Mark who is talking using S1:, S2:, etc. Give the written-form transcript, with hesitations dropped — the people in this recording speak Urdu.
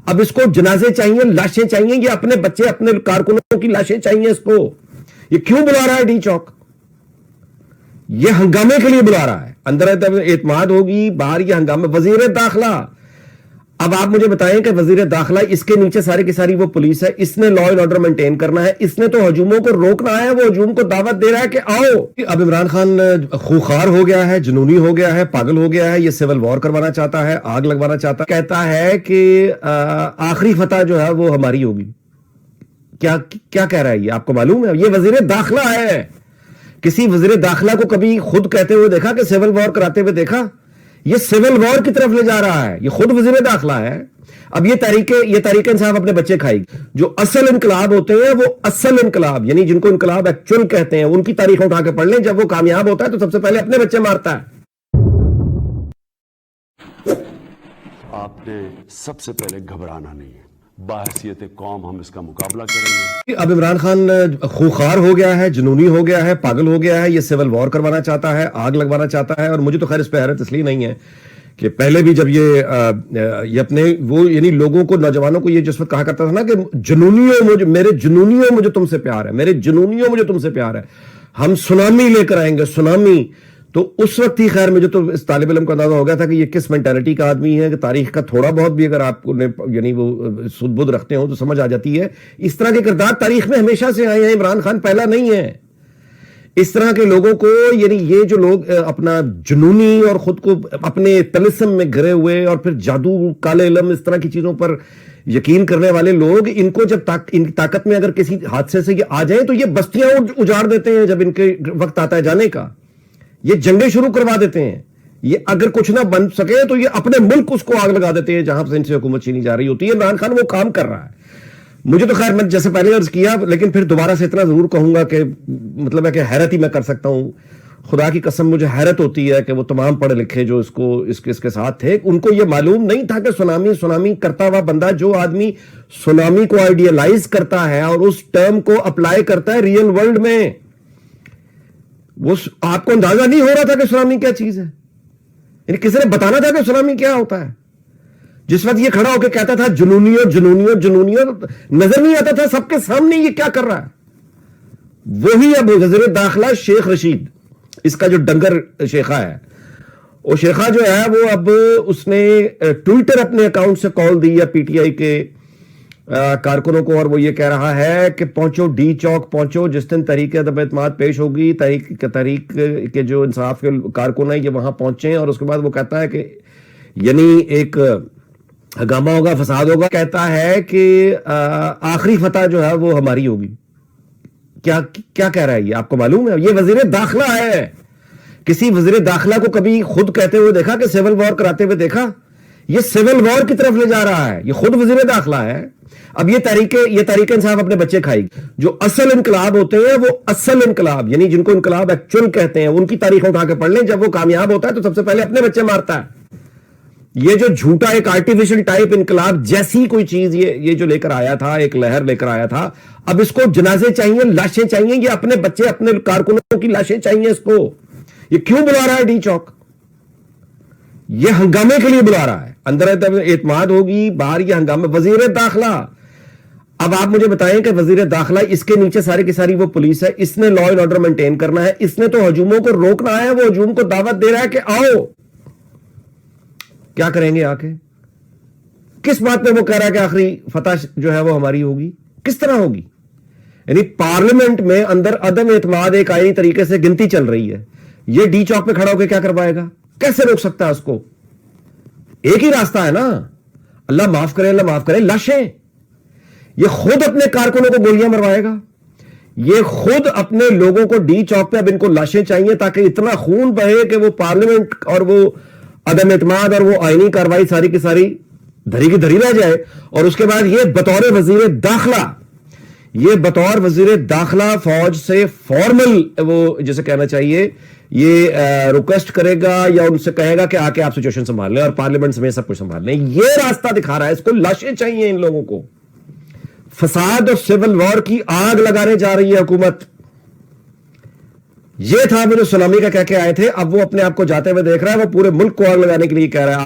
S1: اب اس کو جنازے چاہیے، لاشیں چاہیے، یہ اپنے بچے اپنے کارکنوں کی لاشیں چاہیے اس کو. یہ کیوں بلا رہا ہے ڈی چوک؟ یہ ہنگامے کے لیے بلا رہا ہے. اندر اعتماد ہوگی، باہر یہ ہنگامے. وزیر داخلہ، اب آپ مجھے بتائیں کہ وزیر داخلہ، اس کے نیچے ساری کی ساری وہ پولیس ہے، اس نے لا اینڈ آرڈر مینٹین کرنا ہے، اس نے تو ہجوموں کو روکنا ہے. وہ ہجوم کو دعوت دے رہا ہے کہ آؤ. اب عمران خان خوخار ہو گیا ہے، جنونی ہو گیا ہے، پاگل ہو گیا ہے. یہ سول وار کروانا چاہتا ہے، آگ لگوانا چاہتا ہے. کہتا ہے کہ آخری فتح جو ہے وہ ہماری ہوگی. کیا کہہ رہا ہے یہ؟ آپ کو معلوم ہے یہ وزیر داخلہ ہے. کسی وزیر داخلہ کو کبھی خود کہتے ہوئے دیکھا کہ سول وار کراتے ہوئے دیکھا؟ یہ سول وار کی طرف لے جا رہا ہے. یہ خود وزیر داخلہ ہے. اب یہ تحریک انصاف اپنے بچے کھائے گی. جو اصل انقلاب ہوتے ہیں وہ اصل انقلاب، یعنی جن کو انقلاب ایکچوئل کہتے ہیں، ان کی تاریخ اٹھا کے پڑھ لیں. جب وہ کامیاب ہوتا ہے تو سب سے پہلے اپنے بچے مارتا ہے.
S2: آپ نے سب سے پہلے گھبرانا نہیں ہے. باحثیت قوم ہم اس کا مقابلہ کریں گے.
S1: اب عمران خان خوخار ہو گیا ہے، جنونی ہو گیا ہے، پاگل ہو گیا ہے. یہ سول وار کروانا چاہتا ہے، آگ لگوانا چاہتا ہے. اور مجھے تو خیر اس پہ حیرت اس لیے نہیں ہے کہ پہلے بھی جب یہ اپنے وہ یعنی لوگوں کو، نوجوانوں کو یہ جس وقت کہا کرتا تھا نا کہ جنونیوں، میرے جنونیوں مجھے تم سے پیار ہے، میرے جنونیوں مجھے تم سے پیار ہے، ہم سونامی لے کر آئیں گے، سونامی. تو اس وقت ہی خیر مجھے تو اس طالب علم کا اندازہ ہو گیا تھا کہ یہ کس مینٹالٹی کا آدمی ہے، کہ تاریخ کا تھوڑا بہت بھی اگر آپ یعنی وہ سد بدھ رکھتے ہوں تو سمجھ آ جاتی ہے. اس طرح کے کردار تاریخ میں ہمیشہ سے آئے ہیں. عمران خان پہلا نہیں ہے. اس طرح کے لوگوں کو، یعنی یہ جو لوگ اپنا جنونی اور خود کو اپنے طلسم میں گھرے ہوئے اور پھر جادو، کالے علم، اس طرح کی چیزوں پر یقین کرنے والے لوگ، ان کو جب ان کی طاقت میں اگر کسی حادثے سے یہ آ جائیں تو یہ بستیاں اجاڑ دیتے ہیں. جب ان کے وقت آتا ہے جانے کا، یہ جنگیں شروع کروا دیتے ہیں. یہ اگر کچھ نہ بن سکے تو یہ اپنے ملک اس کو آگ لگا دیتے ہیں جہاں سے ان سے حکومت چھینی جا رہی ہوتی ہے. عمران خان وہ کام کر رہا ہے. مجھے تو خیر میں جیسے پہلے عرض کیا، لیکن پھر دوبارہ سے اتنا ضرور کہوں گا کہ مطلب ہے کہ حیرت ہی میں کر سکتا ہوں. خدا کی قسم مجھے حیرت ہوتی ہے کہ وہ تمام پڑھے لکھے جو اس کے ساتھ تھے، ان کو یہ معلوم نہیں تھا کہ سونامی کرتا ہوا بندہ، جو آدمی سونامی کو آئیڈیالائز کرتا ہے اور اس ٹرم کو اپلائی کرتا ہے ریئل ورلڈ میں، وہ آپ کو اندازہ نہیں ہو رہا تھا کہ سونامی کیا چیز ہے. یعنی کسی نے بتانا تھا کہ سونامی کیا ہوتا ہے. جس وقت یہ کھڑا ہو کے کہتا تھا جنونیوں جنونیوں جنونیوں، نظر نہیں آتا تھا سب کے سامنے یہ کیا کر رہا ہے. وہی اب وزیر داخلہ شیخ رشید، اس کا جو ڈنگر شیخہ ہے، وہ شیخہ جو ہے وہ اب اس نے ٹویٹر اپنے اکاؤنٹ سے کال دی ہے پی ٹی آئی کے کارکنوں کو، اور وہ یہ کہہ رہا ہے کہ پہنچو ڈی چوک پہنچو. جس دن تحریک عدم اعتماد پیش ہوگی، تحریک کے جو انصاف کے کارکن ہیں یہ وہاں پہنچیں. اور اس کے بعد وہ کہتا ہے کہ یعنی ایک ہنگامہ ہوگا، فساد ہوگا. کہتا ہے کہ آخری فتح جو ہے وہ ہماری ہوگی. کیا کہہ رہا ہے یہ؟ آپ کو معلوم ہے یہ وزیر داخلہ ہے. کسی وزیر داخلہ کو کبھی خود کہتے ہوئے دیکھا کہ سول وار کراتے ہوئے دیکھا؟ یہ سول وار کی طرف لے جا رہا ہے. یہ خود وزیر داخلہ ہے. اب یہ تحریک انصاف اپنے بچے کھائے گی. جو اصل انقلاب ہوتے ہیں وہ اصل انقلاب، یعنی جن کو انقلاب ایکچوئل کہتے ہیں، ان کی تاریخ اٹھا کے پڑھ لیں. جب وہ کامیاب ہوتا ہے تو سب سے پہلے اپنے بچے مارتا ہے. یہ جو جھوٹا ایک آرٹیفیشل ٹائپ انقلاب جیسی کوئی چیز یہ جو لے کر آیا تھا، ایک لہر لے کر آیا تھا، اب اس کو جنازے چاہیے، لاشیں چاہیے. یہ اپنے بچے اپنے کارکنوں کی لاشیں چاہیے اس کو. یہ کیوں بلا رہا ہے ڈی چوک؟ یہ ہنگامے کے لیے بلا رہا ہے. اندر اعتماد ہوگی، باہر یہ ہنگامے. وزیر داخلہ، اب آپ مجھے بتائیں کہ وزیر داخلہ، اس کے نیچے ساری کی ساری وہ پولیس ہے، اس نے لا اینڈ آرڈر مینٹین کرنا ہے، اس نے تو ہجوموں کو روکنا ہے. وہ ہجوم کو دعوت دے رہا ہے کہ آؤ. کیا کریں گے آ کے؟ کس بات پہ وہ کہہ رہا ہے کہ آخری فتح جو ہے وہ ہماری ہوگی؟ کس طرح ہوگی؟ یعنی پارلیمنٹ میں اندر عدم اعتماد ایک آئینی طریقے سے گنتی چل رہی ہے. یہ ڈی چوک پہ کھڑا ہو کے کیا کروائے گا؟ کیسے روک سکتا ہے اس کو؟ ایک ہی راستہ ہے نا، اللہ معاف کرے، اللہ معاف کرے، لاشیں. یہ خود اپنے کارکنوں کو گولیاں مروائے گا. یہ خود اپنے لوگوں کو ڈی چوک پہ اب ان کو لاشیں چاہیے تاکہ اتنا خون بہے کہ وہ پارلیمنٹ اور وہ عدم اعتماد اور وہ آئینی کاروائی ساری کی ساری دھری کی دھری رہ جائے. اور اس کے بعد یہ بطور وزیر داخلہ فوج سے فارمل وہ جیسے کہنا چاہیے یہ ریکویسٹ کرے گا یا ان سے کہے گا کہ آ کے آپ سچویشن سنبھال لیں اور پارلیمنٹ سمیت سب کچھ سنبھال لیں. یہ راستہ دکھا رہا ہے. اس کو لاشیں چاہیے ان لوگوں کو. فساد اور سول وار کی آگ لگانے جا رہی ہے حکومت. یہ تھا وہ جو سونامی کا کہہ کے آئے تھے. اب وہ اپنے آپ کو جاتے ہوئے دیکھ رہا ہے، وہ پورے ملک کو آگ لگانے کے لیے کہہ رہا ہے.